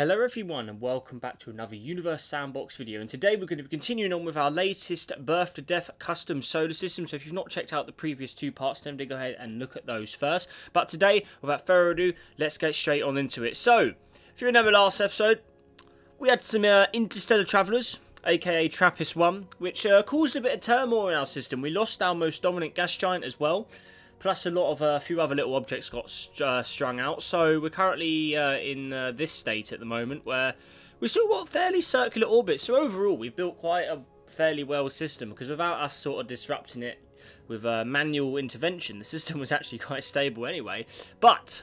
Hello everyone and welcome back to another Universe Sandbox video, and today we're going to be continuing on with our latest Birth to Death custom solar system. So if you've not checked out the previous two parts, then go ahead and look at those first. But today, without further ado, let's get straight on into it. So, if you remember last episode, we had some interstellar travellers, aka TRAPPIST-1, which caused a bit of turmoil in our system. We lost our most dominant gas giant as well. Plus a few other little objects got strung out. So we're currently in this state at the moment where we've still got fairly circular orbits. So overall we've built quite a fairly well system, because without us sort of disrupting it with manual intervention, the system was actually quite stable anyway. But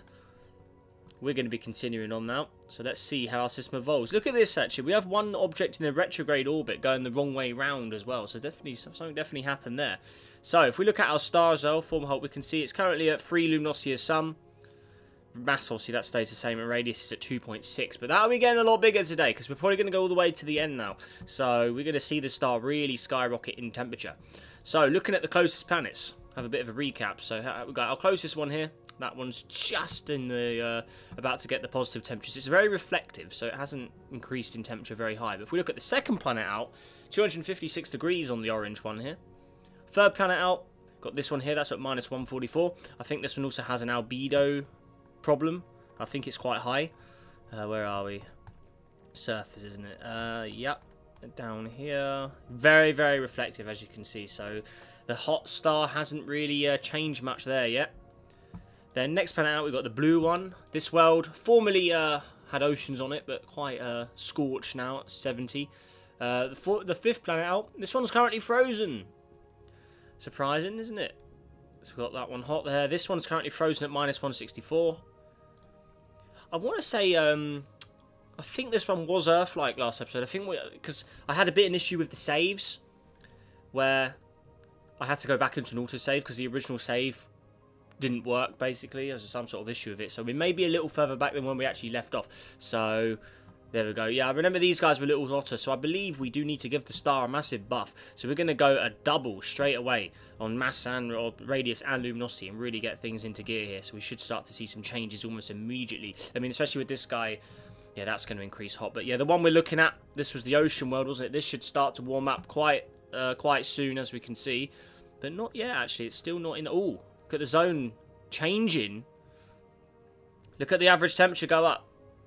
we're going to be continuing on now. So let's see how our system evolves. Look at this actually. We have one object in the retrograde orbit going the wrong way round as well. So definitely something definitely happened there. So, if we look at our star as well, Formholt, we can see it's currently at 3 luminosity as sun. Mass, obviously, that stays the same, and radius is at 2.6. But that'll be getting a lot bigger today, because we're probably going to go all the way to the end now. So, we're going to see the star really skyrocket in temperature. So, looking at the closest planets, have a bit of a recap. So, we've got our closest one here. That one's just in the about to get the positive temperatures. It's very reflective, so it hasn't increased in temperature very high. But if we look at the second planet out, 256 degrees on the orange one here. Third planet out, got this one here, that's at minus 144. I think this one also has an albedo problem. I think it's quite high. Where are we? Surface, isn't it? Yep, down here. Very, very reflective, as you can see. So the hot star hasn't really changed much there yet. Then next planet out, we've got the blue one. This world formerly had oceans on it, but quite scorched now at 70. The fifth planet out, this one's currently frozen. Surprising, isn't it? So we've got that one hot there. This one's currently frozen at minus 164. I want to say, I think this one was Earth-like last episode. I think because I had a bit of an issue with the saves, where I had to go back into an autosave because the original save didn't work, basically. There was some sort of issue with it. So we may be a little further back than when we actually left off. So there we go. Yeah, I remember these guys were a little hotter, so I believe we do need to give the star a massive buff. So we're going to go a double straight away on mass and or radius and luminosity and really get things into gear here. So we should start to see some changes almost immediately. I mean, especially with this guy, yeah, that's going to increase hot. But yeah, the one we're looking at, this was the ocean world, wasn't it? This should start to warm up quite soon, as we can see. But not yet, actually. It's still not in... Oh, look at the zone changing. Look at the average temperature go up.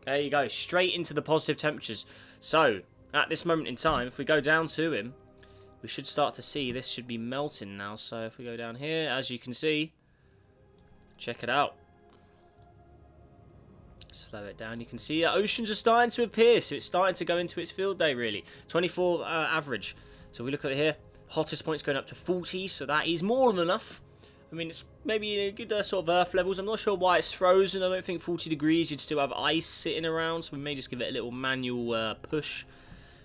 There you go, straight into the positive temperatures. So, at this moment in time, if we go down to him, we should start to see this should be melting now. So, if we go down here, as you can see, check it out. Slow it down. You can see oceans are starting to appear, so it's starting to go into its field day, really. 24 average. So, we look at it here. Hottest point's going up to 40, so that is more than enough. I mean, it's maybe a good sort of Earth levels. I'm not sure why it's frozen. I don't think 40 degrees, you'd still have ice sitting around. So we may just give it a little manual push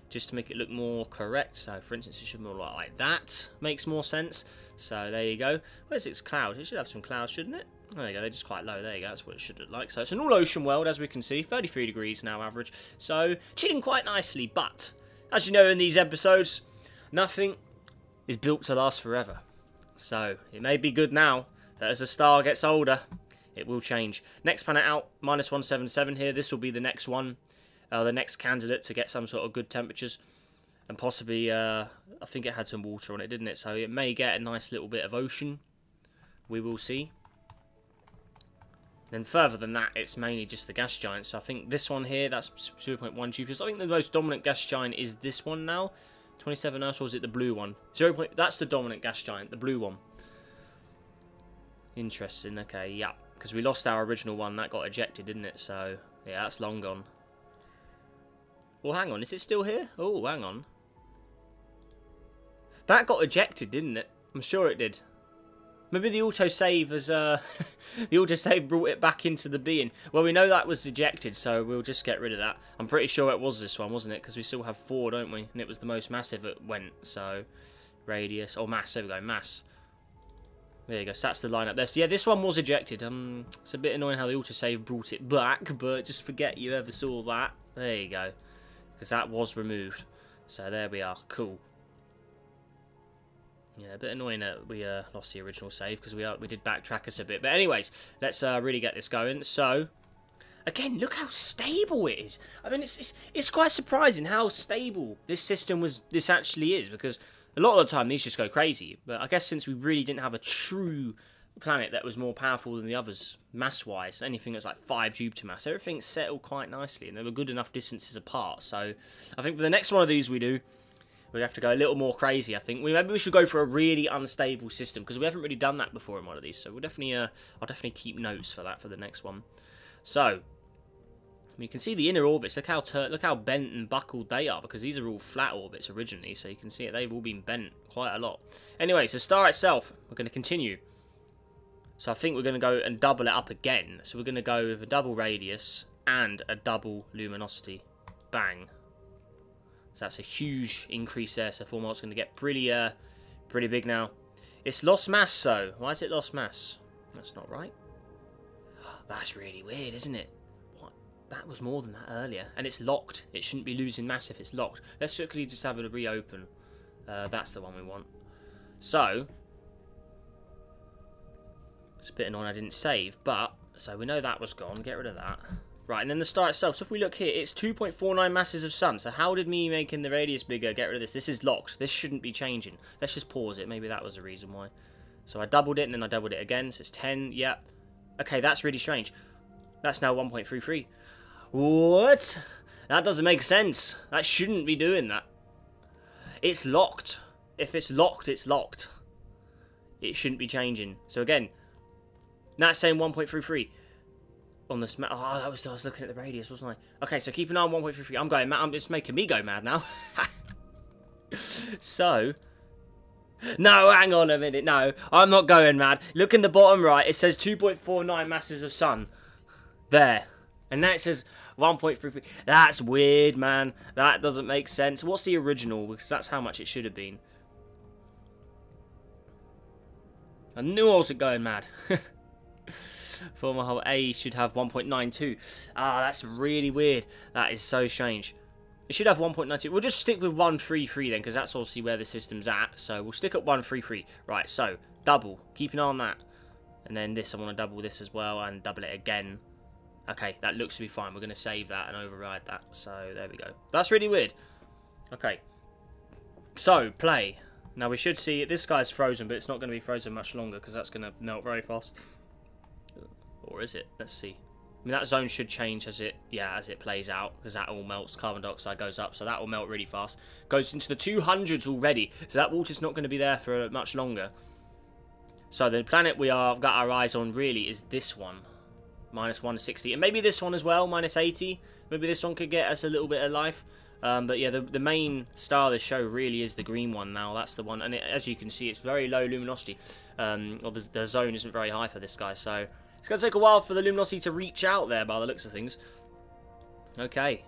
just to make it look more correct. So, for instance, it should be more like that. Makes more sense. So, there you go. Where's its cloud? It should have some clouds, shouldn't it? There you go. They're just quite low. There you go. That's what it should look like. So, it's an all-ocean world, as we can see. 33 degrees now, average. So, chilling quite nicely. But, as you know in these episodes, nothing is built to last forever. So, it may be good now, that as the star gets older, it will change. Next planet out, minus 177 here. This will be the next one, the next candidate to get some sort of good temperatures. And possibly, I think it had some water on it, didn't it? So, it may get a nice little bit of ocean. We will see. Then further than that, it's mainly just the gas giant. So, I think this one here, that's 0.1 Jupiter. I think the most dominant gas giant is this one now. 27 Earths, or is it the blue one? That's the dominant gas giant, the blue one. Interesting, okay, yeah. Because we lost our original one, that got ejected, didn't it? So, yeah, that's long gone. Well, hang on, is it still here? Oh, hang on. That got ejected, didn't it? I'm sure it did. Maybe the autosave has, the autosave brought it back into the being. Well, we know that was ejected, so we'll just get rid of that. I'm pretty sure it was this one, wasn't it? Because we still have 4, don't we? And it was the most massive it went, so... Radius, or mass, there we go, mass. There you go, so that's the lineup there. So yeah, this one was ejected. It's a bit annoying how the autosave brought it back, but just forget you ever saw that. There you go. Because that was removed. So there we are, cool. Yeah, a bit annoying that we lost the original save because we did backtrack us a bit. But anyways, let's really get this going. So, again, look how stable it is. I mean, it's quite surprising how stable this actually is, because a lot of the time these just go crazy. But I guess since we really didn't have a true planet that was more powerful than the others mass-wise, anything that's like 5 Jupiter mass, everything settled quite nicely, and they were good enough distances apart. So I think for the next one of these we do, we have to go a little more crazy. I think maybe we should go for a really unstable system, because we haven't really done that before in one of these. So we'll definitely, I'll definitely keep notes for that for the next one. So you can see the inner orbits. Look how bent and buckled they are, because these are all flat orbits originally. So you can see it; they've all been bent quite a lot. Anyway, so star itself, we're going to continue. So I think we're going to go and double it up again. So we're going to go with a double radius and a double luminosity. Bang. So that's a huge increase there. So Formult's going to get pretty big now. It's lost mass though. Why is it lost mass? That's not right. That's really weird, isn't it? What? That was more than that earlier. And it's locked. It shouldn't be losing mass if it's locked. Let's quickly just have it reopen. That's the one we want. So it's a bit annoying I didn't save, but so we know that was gone. Get rid of that. Right, and then the star itself. So if we look here, it's 2.49 masses of sun. So how did me making the radius bigger get rid of this? This is locked. This shouldn't be changing. Let's just pause it. Maybe that was the reason why. So I doubled it, and then I doubled it again. So it's 10. Yep. Okay, that's really strange. That's now 1.33. What? That doesn't make sense. That shouldn't be doing that. It's locked. If it's locked, it's locked. It shouldn't be changing. So again, that's saying 1.33 on the oh, I was looking at the radius, wasn't I? Okay, so keep an eye on 1.33. I'm going mad. It's making me go mad now. So, no, hang on a minute. No, I'm not going mad. Look in the bottom right. It says 2.49 masses of sun. There. And now it says 1.33. That's weird, man. That doesn't make sense. What's the original? Because that's how much it should have been. I knew I wasn't going mad. Former A should have 1.92. Ah, that's really weird. That is so strange. It should have 1.92. We'll just stick with 133 then, because that's obviously where the system's at. So we'll stick at 133. Right, so double. Keep an eye on that. And then this, I want to double this as well and double it again. Okay, that looks to be fine. We're going to save that and override that. So there we go. That's really weird. Okay. So, play. Now we should see, this guy's frozen, but it's not going to be frozen much longer, because that's going to melt very fast. Or is it? Let's see. I mean, that zone should change as it plays out, because that all melts. Carbon dioxide goes up, so that will melt really fast. Goes into the 200s already, so that water's not going to be there for much longer. So the planet we got our eyes on really is this one, minus 160, and maybe this one as well, minus 80. Maybe this one could get us a little bit of life. But yeah, the main star of the show really is the green one now. That's the one, and as you can see, it's very low luminosity. Or the zone isn't very high for this guy, so it's going to take a while for the luminosity to reach out there by the looks of things. Okay.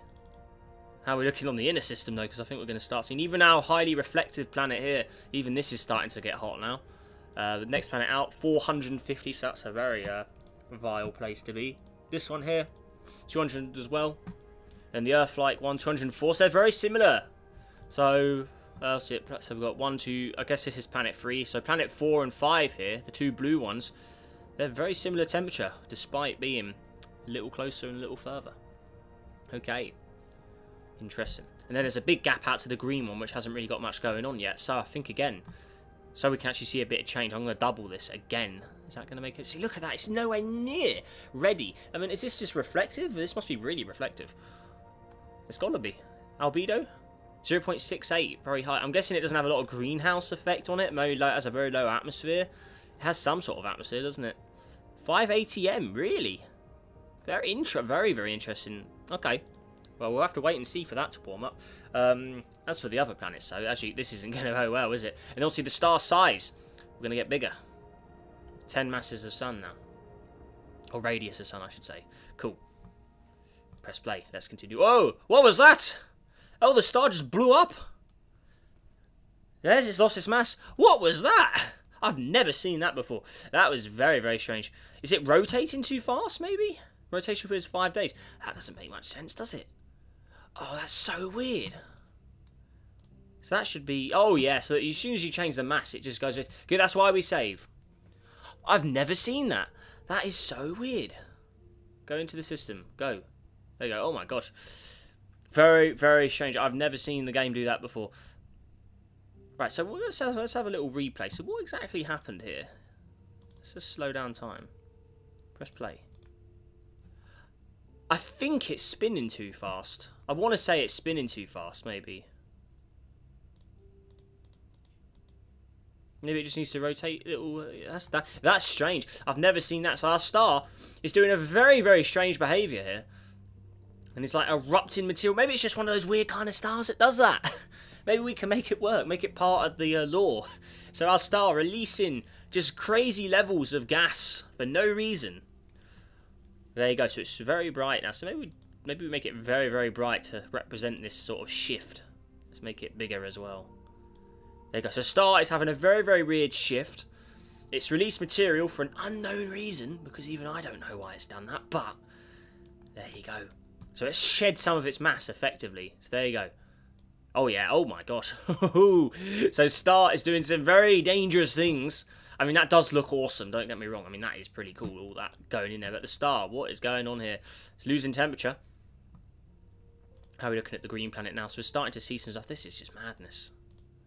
How are we looking on the inner system, though? Because I think we're going to start seeing even our highly reflective planet here. Even this is starting to get hot now. The next planet out, 450, so that's a very vile place to be. This one here, 200 as well. And the Earth-like one, 204. So they're very similar. So, so we've got 1, 2, I guess this is planet 3. So planet 4 and 5 here, the two blue ones. They're very similar temperature, despite being a little closer and a little further. Okay. Interesting. And then there's a big gap out to the green one, which hasn't really got much going on yet. So I think again, so we can actually see a bit of change. I'm going to double this again. Is that going to make it? See, look at that. It's nowhere near ready. I mean, is this just reflective? This must be really reflective. It's got to be. Albedo? 0.68. Very high. I'm guessing it doesn't have a lot of greenhouse effect on it. Maybe it has a very low atmosphere. It has some sort of atmosphere, doesn't it? 5 ATM, really? Very, very interesting. Okay. Well, we'll have to wait and see for that to warm up. As for the other planets, so actually, this isn't going to go well, is it? And also the star size. We're going to get bigger. 10 masses of sun now. Or radius of sun, I should say. Cool. Press play. Let's continue. Whoa! What was that? Oh, the star just blew up. Yes, it's lost its mass. What was that? I've never seen that before. That was very, very strange. Is it rotating too fast, maybe? Rotation is 5 days. That doesn't make much sense, does it? Oh, that's so weird. So that should be... Oh, yeah. So as soon as you change the mass, it just goes... Good, that's why we save. I've never seen that. That is so weird. Go into the system. Go. There you go. Oh my gosh. Very, very strange. I've never seen the game do that before. Right, so let's have a little replay. So what exactly happened here? Let's just slow down time. Press play. I think it's spinning too fast. I want to say it's spinning too fast, maybe. Maybe it just needs to rotate a little. That's strange. I've never seen that. So our star is doing a very, very strange behaviour here. And it's like erupting material. Maybe it's just one of those weird kind of stars that does that. Maybe we can make it work. Make it part of the law. So our star releasing just crazy levels of gas for no reason. There you go. So it's very bright now. So maybe we make it very, very bright to represent this sort of shift. Let's make it bigger as well. There you go. So star is having a very, very weird shift. It's released material for an unknown reason, because even I don't know why it's done that, but there you go. So it's shed some of its mass effectively. So there you go. Oh yeah, oh my gosh. So star is doing some very dangerous things. I mean, that does look awesome, don't get me wrong. I mean, that is pretty cool, all that going in there. But the star, what is going on here? It's losing temperature. How are we looking at the green planet now? So we're starting to see some stuff. This is just madness.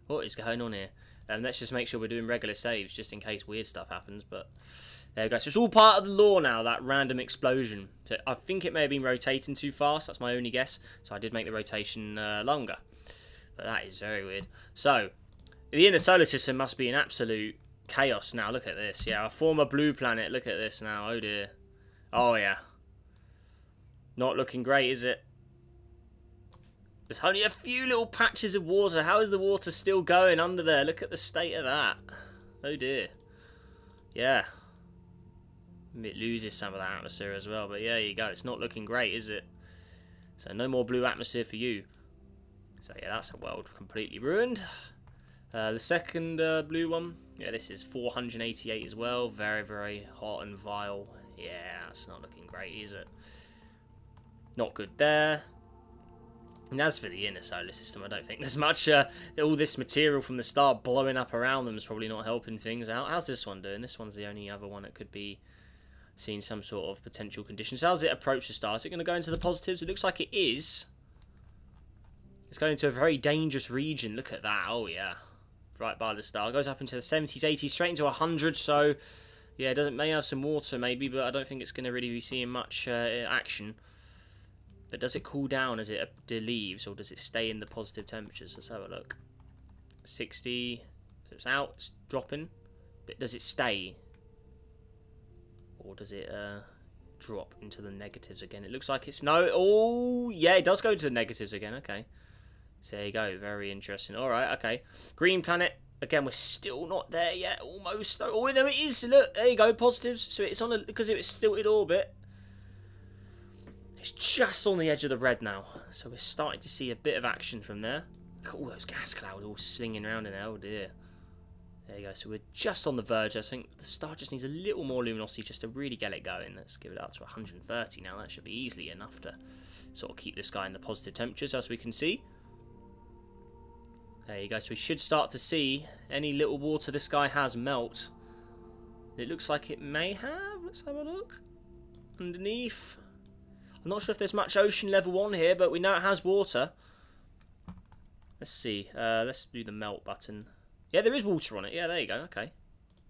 What is going on here? Let's just make sure we're doing regular saves, just in case weird stuff happens. But there you go. So it's all part of the lore now, that random explosion. So I think it may have been rotating too fast. That's my only guess. So I did make the rotation longer. But that is very weird. So the inner solar system must be an absolute chaos now. Look at this. Yeah, our former blue planet. Look at this now. Oh dear. Oh yeah. Not looking great, is it? There's only a few little patches of water. How is the water still going under there? Look at the state of that. Oh dear. Yeah. It loses some of that atmosphere as well. But yeah, there you go. It's not looking great, is it? So no more blue atmosphere for you. So yeah, that's a world completely ruined. The second blue one. Yeah, this is 488 as well. Very, very hot and vile. Yeah, that's not looking great, is it? Not good there. And as for the inner solar system, I don't think there's much. All this material from the star blowing up around them is probably not helping things out. How's this one doing? This one's the only other one that could be seeing some sort of potential conditions. So how's it approach the star? Is it going to go into the positives? It looks like it is. It's going into a very dangerous region. Look at that. Oh, yeah. Right by the star. It goes up into the 70s, 80s, straight into 100. So, yeah, it may have some water maybe, but I don't think it's going to really be seeing much action. But does it cool down as it leaves, or does it stay in the positive temperatures? Let's have a look. 60. So it's out. It's dropping. But does it stay? Or does it drop into the negatives again? It looks like it's no. Oh, yeah, it does go to the negatives again. Okay. So there you go. Very interesting. All right. Okay. Green planet. Again, we're still not there yet. Almost. Oh, no, it is. Look, there you go. Positives. So it's on a, because it was stilted orbit. It's just on the edge of the red now. So we're starting to see a bit of action from there. Look at all those gas clouds all slinging around in there. Oh dear. There you go. So we're just on the verge. I think the star just needs a little more luminosity just to really get it going. Let's give it up to 130 now. That should be easily enough to sort of keep this guy in the positive temperatures, as we can see. There you go. So we should start to see any little water this guy has melt. It looks like it may have. Let's have a look. Underneath. I'm not sure if there's much ocean level on here, but we know it has water. Let's see. Let's do the melt button. Yeah, there is water on it. Yeah, there you go. Okay.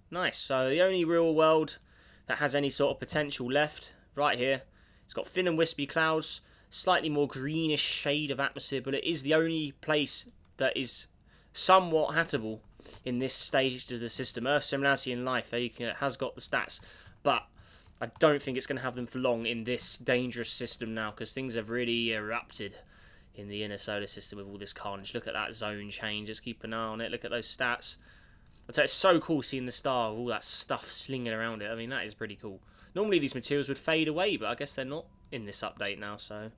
Nice. So the only real world that has any sort of potential left, right here. It's got thin and wispy clouds, slightly more greenish shade of atmosphere, but it is the only place that is somewhat habitable in this stage of the system. Earth similarity in life. It has got the stats, but I don't think it's going to have them for long in this dangerous system now, because things have really erupted in the inner solar system with all this carnage. Look at that zone change. Just keep an eye on it. Look at those stats. I'd say it's so cool seeing the star with all that stuff slinging around it. I mean, that is pretty cool. Normally these materials would fade away, but I guess they're not in this update now, so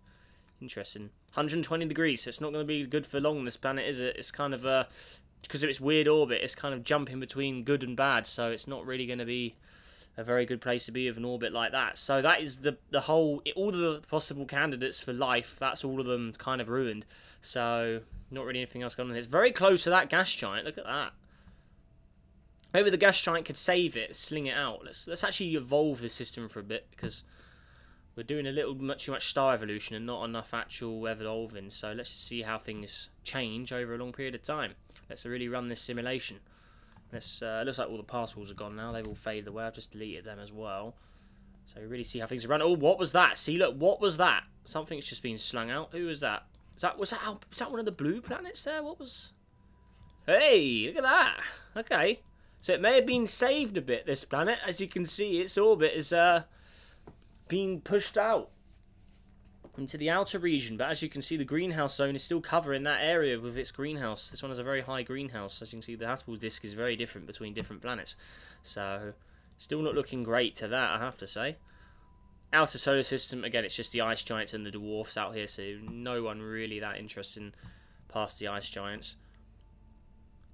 interesting. 120 degrees, so it's not going to be good for long, this planet, is it? It's kind of, because of its weird orbit, it's kind of jumping between good and bad, so it's not really going to be a very good place to be with an orbit like that. So that is the whole, all the possible candidates for life, that's all of them kind of ruined. So not really anything else going on here. It's very close to that gas giant. Look at that. Maybe the gas giant could save it, sling it out. Let's actually evolve the system for a bit, because We're doing a little too much star evolution and not enough actual evolving. So let's just see how things change over a long period of time. Let's really run this simulation. Let's, looks like all the particles are gone now. They've all faded away. I've just deleted them as well. So really see how things are run. Oh, what was that? See, look, what was that? Something's just been slung out. Who was that? Was that one of the blue planets there? What was... Hey, look at that. Okay. So it may have been saved a bit, this planet. As you can see, its orbit is being pushed out into the outer region. But as you can see, the greenhouse zone is still covering that area with its greenhouse. This one has a very high greenhouse. As you can see, the habitable disk is very different between different planets. So, still not looking great to that, I have to say. Outer solar system, again, it's just the ice giants and the dwarfs out here. So, no one really that interested past the ice giants.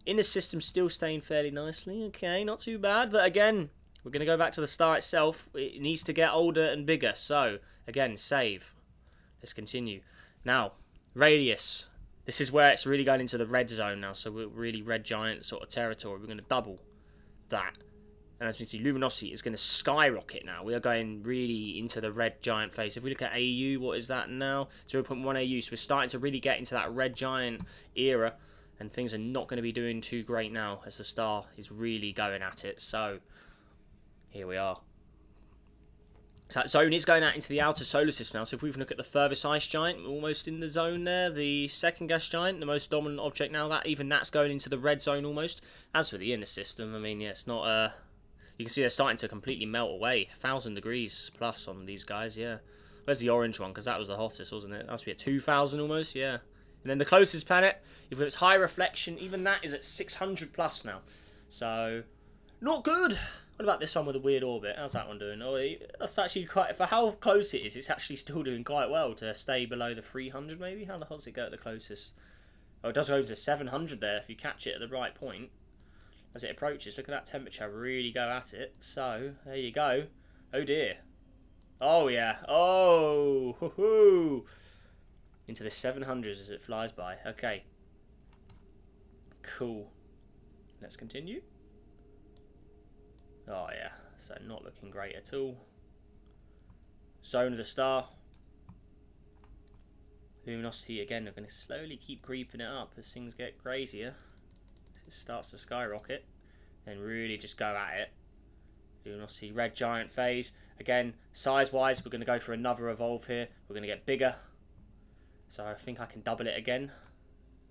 Inner system still staying fairly nicely. Okay, not too bad. But again, we're going to go back to the star itself. It needs to get older and bigger. So, again, save. Let's continue. Now, radius. This is where it's really going into the red zone now. So, we're really red giant sort of territory. We're going to double that. And as we see, luminosity is going to skyrocket now. We are going really into the red giant phase. If we look at AU, what is that now? 0.1 AU. So, we're starting to really get into that red giant era. And things are not going to be doing too great now as the star is really going at it. So, here we are. So that zone is going out into the outer solar system now. So if we look at the furthest ice giant, almost in the zone there. The second gas giant, the most dominant object now. That's going into the red zone almost. As for the inner system, I mean, yeah, it's not... you can see they're starting to completely melt away. 1,000 degrees plus on these guys, yeah. Where's the orange one? Because that was the hottest, wasn't it? That must be at 2,000 almost, yeah. And then the closest planet, if it's high reflection, even that is at 600 plus now. So, not good. What about this one with a weird orbit? How's that one doing? Oh, that's actually quite... For how close it is, it's actually still doing quite well to stay below the 300 maybe. How does it go at the closest? Oh, it does go to 700 there if you catch it at the right point. As it approaches, look at that temperature really go at it. So, there you go. Oh dear. Oh yeah. Oh, hoo-hoo. Into the 700s as it flies by. Okay. Cool. Let's continue. Oh yeah, so not looking great at all. Zone of the star. Luminosity again, we're going to slowly keep creeping it up as things get crazier. It starts to skyrocket. Then really just go at it. Luminosity, red giant phase. Again, size-wise, we're going to go for another evolve here. We're going to get bigger. So I think I can double it again.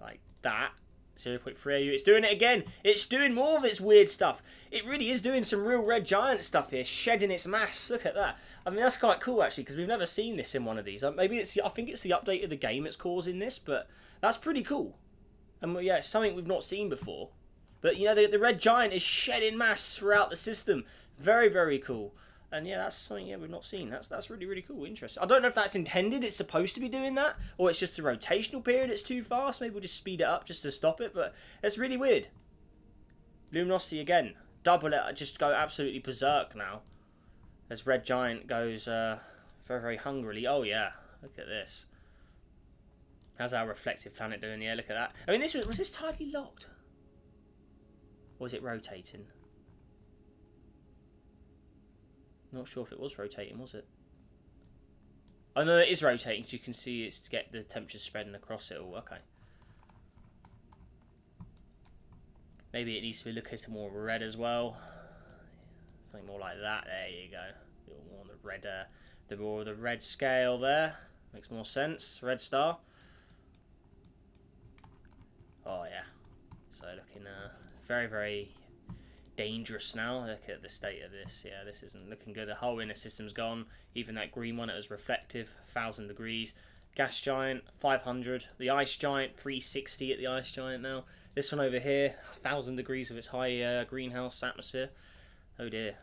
Like that. 0.3 AU. It's doing it again. It's doing more of its weird stuff. It really is doing some real red giant stuff here. Shedding its mass. Look at that. I mean, that's quite cool, actually, because we've never seen this in one of these. Maybe it's... I think it's the update of the game that's causing this, but that's pretty cool. And, yeah, it's something we've not seen before. But, you know, the red giant is shedding mass throughout the system. Very, very cool. And yeah, that's something we've not seen. That's really, really cool. Interesting. I don't know if that's intended. It's supposed to be doing that. Or it's just a rotational period. It's too fast. Maybe we'll just speed it up just to stop it. But it's really weird. Luminosity again. Double it. Just go absolutely berserk now. As red giant goes very, very hungrily. Oh yeah. Look at this. How's our reflective planet doing? Yeah, look at that. I mean, was this tightly locked? Or was it rotating? Not sure if it was rotating, was it? Oh no, it is rotating, because you can see it's to get the temperature spreading across it all. Okay. Maybe it needs to be looking at more red as well. Something more like that. There you go. A little more on the red, the red scale there. Makes more sense. Red star. Oh yeah. So looking very, very dangerous now. Look at the state of this. Yeah, this isn't looking good. The whole inner system's gone. Even that green one, it was reflective. 1,000 degrees. Gas giant, 500. The ice giant, 360 at the ice giant now. This one over here, 1,000 degrees with its high greenhouse atmosphere. Oh dear.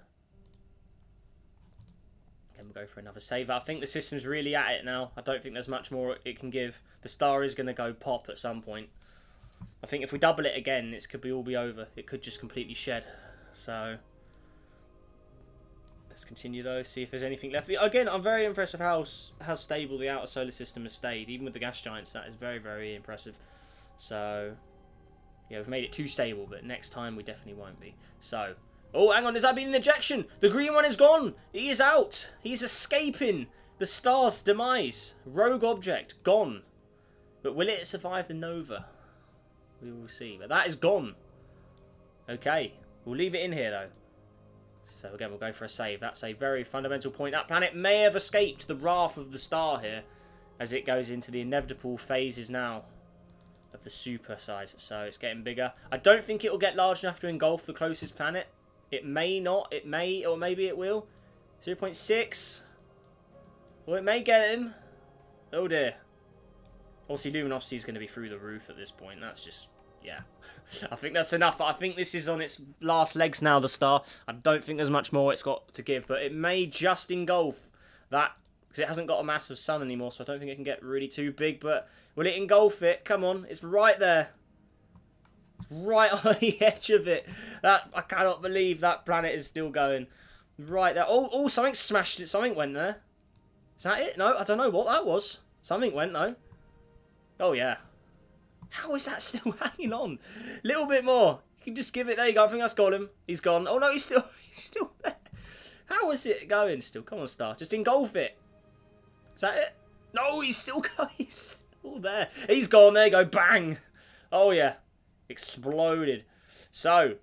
Then we'll go for another save. I think the system's really at it now. I don't think there's much more it can give. The star is going to go pop at some point. I think if we double it again, it could all be over. It could just completely shed. So let's continue though, see if there's anything left. Again, I'm very impressed with how stable the outer solar system has stayed. Even with the gas giants, that is very, very impressive. So yeah, we've made it too stable, but next time we definitely won't be. So, oh, hang on, has that been an ejection? The green one is gone. He is out. He's escaping. The star's demise. Rogue object. Gone. But will it survive the nova? We will see. But that is gone. Okay. We'll leave it in here, though. So, again, we'll go for a save. That's a very fundamental point. That planet may have escaped the wrath of the star here as it goes into the inevitable phases now of the super size. So, it's getting bigger. I don't think it will get large enough to engulf the closest planet. It may not. It may, or maybe it will. 0.6. Well, it may get him. Oh, dear. Obviously, luminosity is going to be through the roof at this point. That's just... yeah, I think that's enough. But I think this is on its last legs now, the star. I don't think there's much more it's got to give. But it may just engulf that, because it hasn't got a massive sun anymore. So I don't think it can get really too big. But will it engulf it? Come on. It's right there. It's right on the edge of it. That, I cannot believe that planet is still going. Right there. Oh, something smashed it. Something went there. Is that it? No, I don't know what that was. Something went, though. Oh, yeah. How is that still hanging on? A little bit more. You can just give it. There you go. I think that's got him. He's gone. Oh, no, he's still there. How is it going still? Come on, Star. Just engulf it. Is that it? No, he's still going. He's still there. He's gone. There you go. Bang. Oh, yeah. Exploded. So,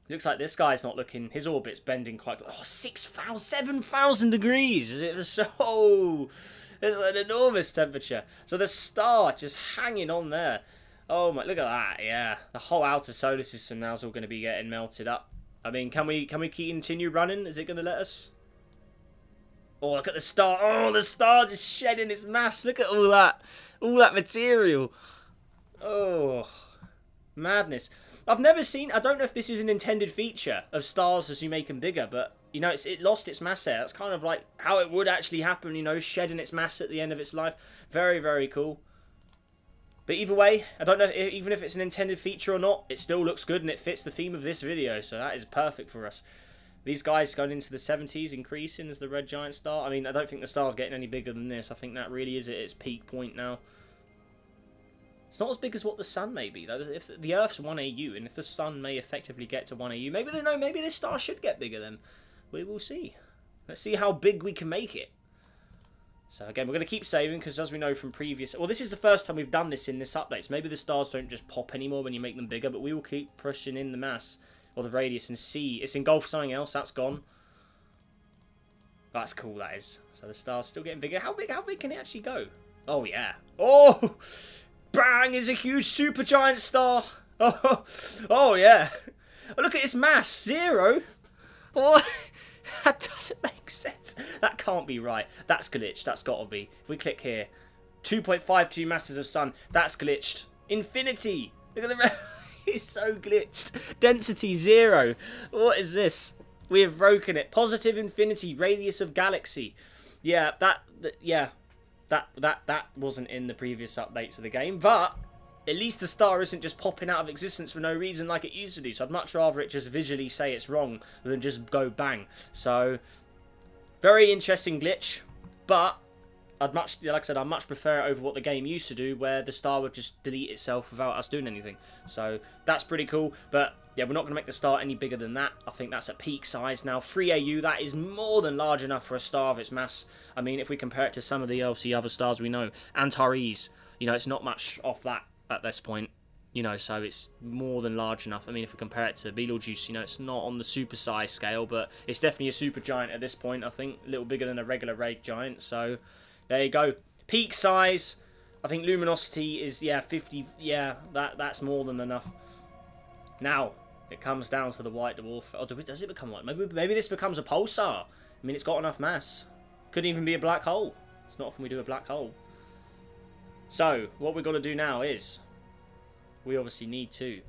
looks like this guy's not looking... his orbit's bending quite... oh, 6,000, 7,000 degrees. It was so... there's an enormous temperature. So the star just hanging on there. Oh my, look at that, yeah. The whole outer solar system now is all going to be getting melted up. I mean, can we continue running? Is it going to let us? Oh, look at the star. Oh, the star just shedding its mass. Look at all that material. Oh, madness. I've never seen, I don't know if this is an intended feature of stars as you make them bigger, but, you know, it lost its mass there. That's kind of like how it would actually happen, you know, shedding its mass at the end of its life. Very, very cool. But either way, I don't know, even if it's an intended feature or not, it still looks good and it fits the theme of this video, so that is perfect for us. These guys going into the 70s, increasing as the red giant star. I mean, I don't think the star's getting any bigger than this. I think that really is at its peak point now. It's not as big as what the sun may be, though. If the Earth's 1 AU, and if the sun may effectively get to 1 AU, maybe they know, maybe this star should get bigger then. We will see. Let's see how big we can make it. So again, we're going to keep saving, because as we know from previous... well, this is the first time we've done this in this update, so maybe the stars don't just pop anymore when you make them bigger, but we will keep pushing in the mass, or the radius, and see. It's engulfed something else, that's gone. That's cool, that is. So the star's still getting bigger. How big can it actually go? Oh, yeah. Oh! Bang! Is a huge supergiant star. Oh yeah. Oh, look at its mass. 0. What? That doesn't make sense. That can't be right. That's glitched. That's got to be. If we click here. 2.52 masses of sun. That's glitched. Infinity. Look at the... it's so glitched. Density 0. What is this? We have broken it. Positive infinity. Radius of galaxy. Yeah, That wasn't in the previous updates of the game, but at least the star isn't just popping out of existence for no reason like it used to do, so I'd much rather it just visually say it's wrong than just go bang. So, very interesting glitch, but I'd much, like I said, I much prefer it over what the game used to do, where the star would just delete itself without us doing anything. So, that's pretty cool, but yeah, we're not going to make the star any bigger than that. I think that's at peak size now. 3 AU, that is more than large enough for a star of its mass. I mean, if we compare it to some of the obviously other stars we know, Antares, you know, it's not much off that at this point, you know, so it's more than large enough. I mean, if we compare it to Betelgeuse, you know, it's not on the super size scale, but it's definitely a super giant at this point, I think. A little bigger than a regular red giant, so there you go. Peak size, I think luminosity is, yeah, 50, yeah, that's more than enough. Now, it comes down to the white dwarf. Oh, does it become white? Maybe this becomes a pulsar. I mean, it's got enough mass. Could even be a black hole. It's not often we do a black hole. So, what we've got to do now is, we obviously need to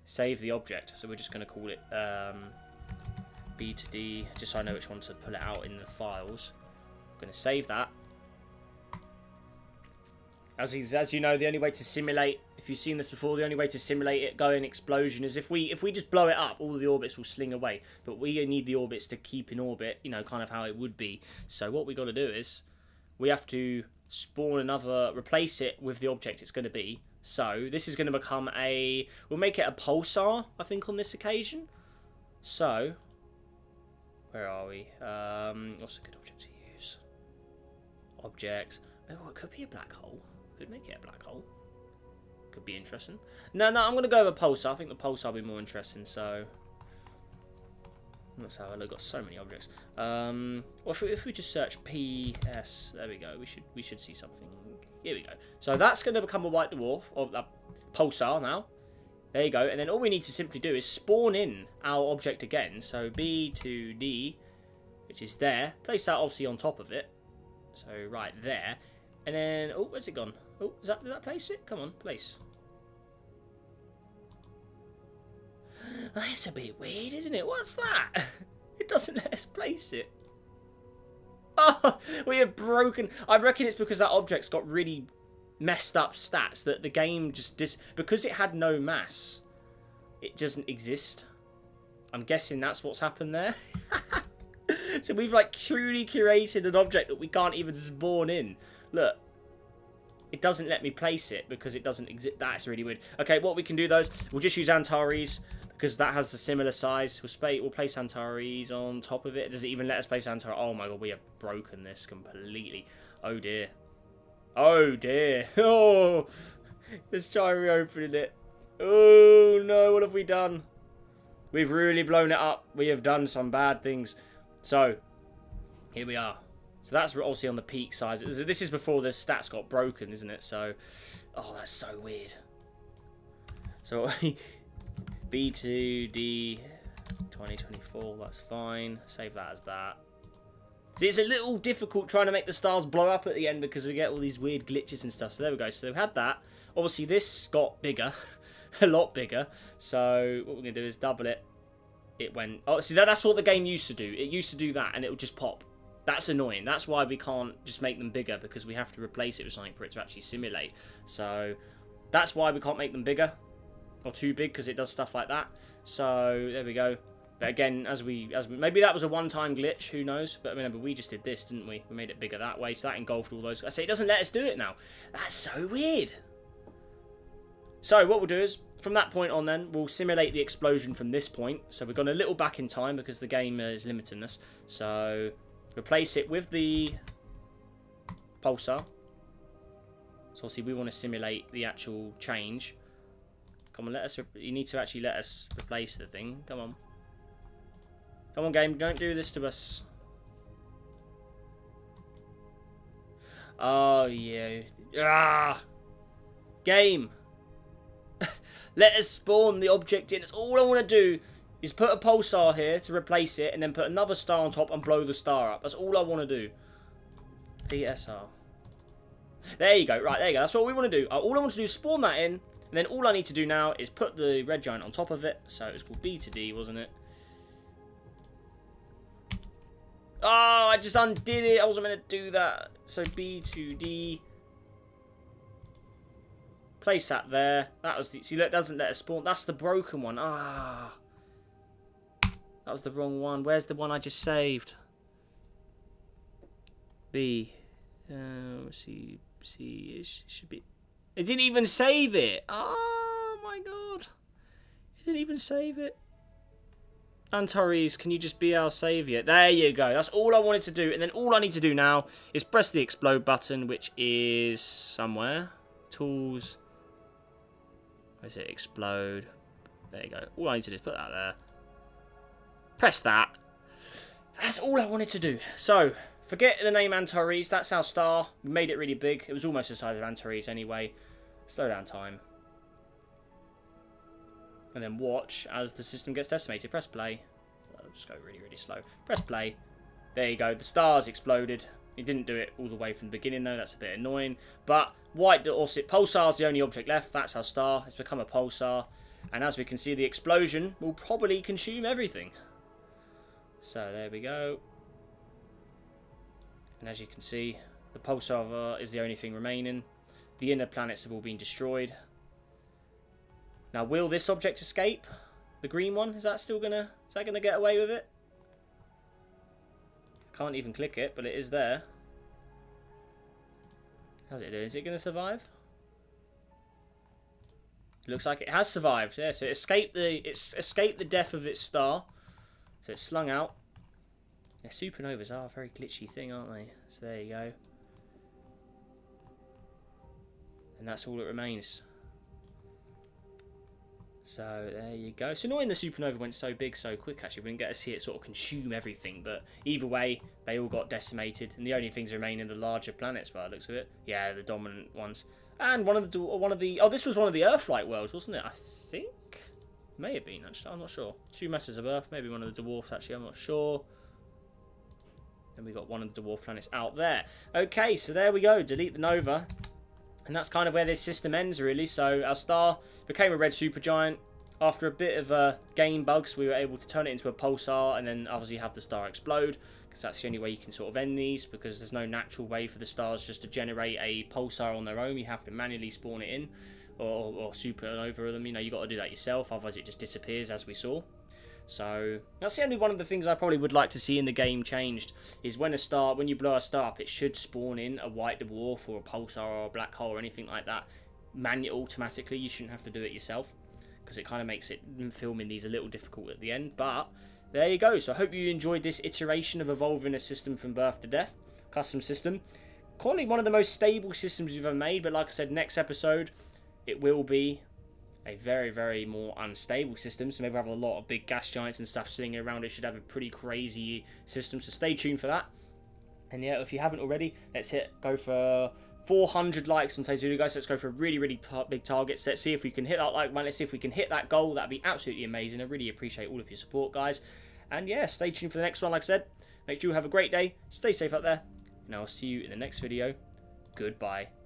save the object. So we're just going to call it B to D, just so I know which one to pull it out in the files. I'm going to save that. As you know, the only way to simulate, if you've seen this before, the only way to simulate it going explosion is if we just blow it up, all the orbits will sling away. But we need the orbits to keep in orbit, you know, kind of how it would be. So what we got to do is, we have to spawn another, replace it with the object it's going to be. So this is going to become a, we'll make it a pulsar, I think, on this occasion. So, where are we? What's a good object to use? Objects. Oh, it could be a black hole. Could make it a black hole. Could be interesting. No, I'm going to go with a pulsar. I think the pulsar will be more interesting, so... Let's have a look. Got so many objects. Well, if we just search PS, there we go. We should see something. Here we go. So that's going to become a white dwarf, or a pulsar now. There you go. And then all we need to simply do is spawn in our object again. So B to D, which is there. Place that obviously on top of it. So right there. And then, oh, where's it gone? Oh, did that place it? Come on, place. That's a bit weird, isn't it? What's that? It doesn't let us place it. Oh, we have broken. I reckon it's because that object's got really messed up stats that the game just because it had no mass, it doesn't exist. I'm guessing that's what's happened there. So we've like truly curated an object that we can't even spawn in. Look. It doesn't let me place it because it doesn't exist. That's really weird. Okay, what we can do, though, is we'll just use Antares because that has a similar size. We'll place Antares on top of it. Does it even let us place Antares? Oh, my God, we have broken this completely. Oh, dear. Oh, dear. Oh, let's try reopening it. Oh, no, what have we done? We've really blown it up. We have done some bad things. So, here we are. So that's obviously on the peak size. This is before the stats got broken, isn't it? So, oh, that's so weird. So, B2D 2024, that's fine. Save that as that. See, it's a little difficult trying to make the stars blow up at the end because we get all these weird glitches and stuff. So there we go. So we had that. Obviously, this got bigger. A lot bigger. So what we're going to do is double it. It went... Oh, see, that's what the game used to do. It used to do that and it would just pop. That's annoying. That's why we can't just make them bigger, because we have to replace it with something for it to actually simulate. So that's why we can't make them bigger or too big, because it does stuff like that. So there we go. But again, as we maybe that was a one-time glitch, who knows? But remember, we just did this, didn't we? We made it bigger that way, so that engulfed all those. I say it doesn't let us do it now. That's so weird. So what we'll do is, from that point on then, we'll simulate the explosion from this point. So we've gone a little back in time because the game is limiting us. So replace it with the pulsar. So obviously we want to simulate the actual change. Come on, you need to actually let us replace the thing. Come on. Come on, game, don't do this to us. Oh, yeah. Ah! Game! Let us spawn the object in. That's all I want to do, is put a pulsar here to replace it, and then put another star on top and blow the star up. That's all I want to do. PSR. There you go. Right, there you go. That's what we want to do. All I want to do is spawn that in, and then all I need to do now is put the red giant on top of it. So it was called B to D, wasn't it? Oh, I just undid it. I wasn't meant to do that. So B to D. Place that there. That was the... See, that doesn't let us spawn. That's the broken one. Ah. That was the wrong one. Where's the one I just saved? B. C. It should be... It didn't even save it. Oh, my God. It didn't even save it. Antares, can you just be our saviour? There you go. That's all I wanted to do. And then all I need to do now is press the explode button, which is somewhere. Tools. Where is it? Explode. There you go. All I need to do is put that there. Press that. That's all I wanted to do. So, forget the name Antares. That's our star. We made it really big. It was almost the size of Antares anyway. Slow down time. And then watch as the system gets decimated. Press play. I'll just go really, really slow. Press play. There you go. The star's exploded. It didn't do it all the way from the beginning, though. That's a bit annoying. But white pulsar's the only object left. That's our star. It's become a pulsar. And as we can see, the explosion will probably consume everything. So there we go. And as you can see, the pulsar is the only thing remaining. The inner planets have all been destroyed. Now, will this object escape? The green one? Is that still gonna... Is that gonna get away with it? Can't even click it, but it is there. How's it doing? Is it gonna survive? It looks like it has survived. Yeah, so it escaped the death of its star. So it's slung out. Yeah, supernovas are a very glitchy thing, aren't they? So there you go. And that's all that remains. So there you go. It's annoying the supernova went so big so quick, actually. We didn't get to see it sort of consume everything. But either way, they all got decimated. And the only things remaining are the larger planets by the looks of it. Yeah, the dominant ones. And one of the oh, this was one of the Earth-like worlds, wasn't it? I think. May have been, actually. I'm not sure. 2 masses of Earth. Maybe one of the dwarfs, actually. I'm not sure. And we got one of the dwarf planets out there. Okay, so there we go. Delete the Nova. And that's kind of where this system ends, really. So our star became a red supergiant. After a bit of game bugs, we were able to turn it into a pulsar and then obviously have the star explode. Because that's the only way you can sort of end these, because there's no natural way for the stars just to generate a pulsar on their own. You have to manually spawn it in or supernova them. You know, you got to do that yourself, otherwise it just disappears, as we saw. So that's the only one of the things I probably would like to see in the game changed, is when you blow a star up, it should spawn in a white dwarf or a pulsar or a black hole or anything like that automatically. You shouldn't have to do it yourself, because it kind of makes it filming these a little difficult at the end. But there you go. So I hope you enjoyed this iteration of evolving a system from birth to death, custom system. Currently one of the most stable systems we've ever made, but like I said, next episode it will be a very, very more unstable system. So maybe we'll have a lot of big gas giants and stuff sitting around. It should have a pretty crazy system, so stay tuned for that. And yeah, if you haven't already, let's go for 400 likes on today's video, guys. Let's go for really, really big targets. Let's see if we can hit that like button. Let's see if we can hit that goal. That'd be absolutely amazing. I really appreciate all of your support, guys. And yeah, stay tuned for the next one. Like I said, make sure you have a great day. Stay safe out there, and I'll see you in the next video. Goodbye.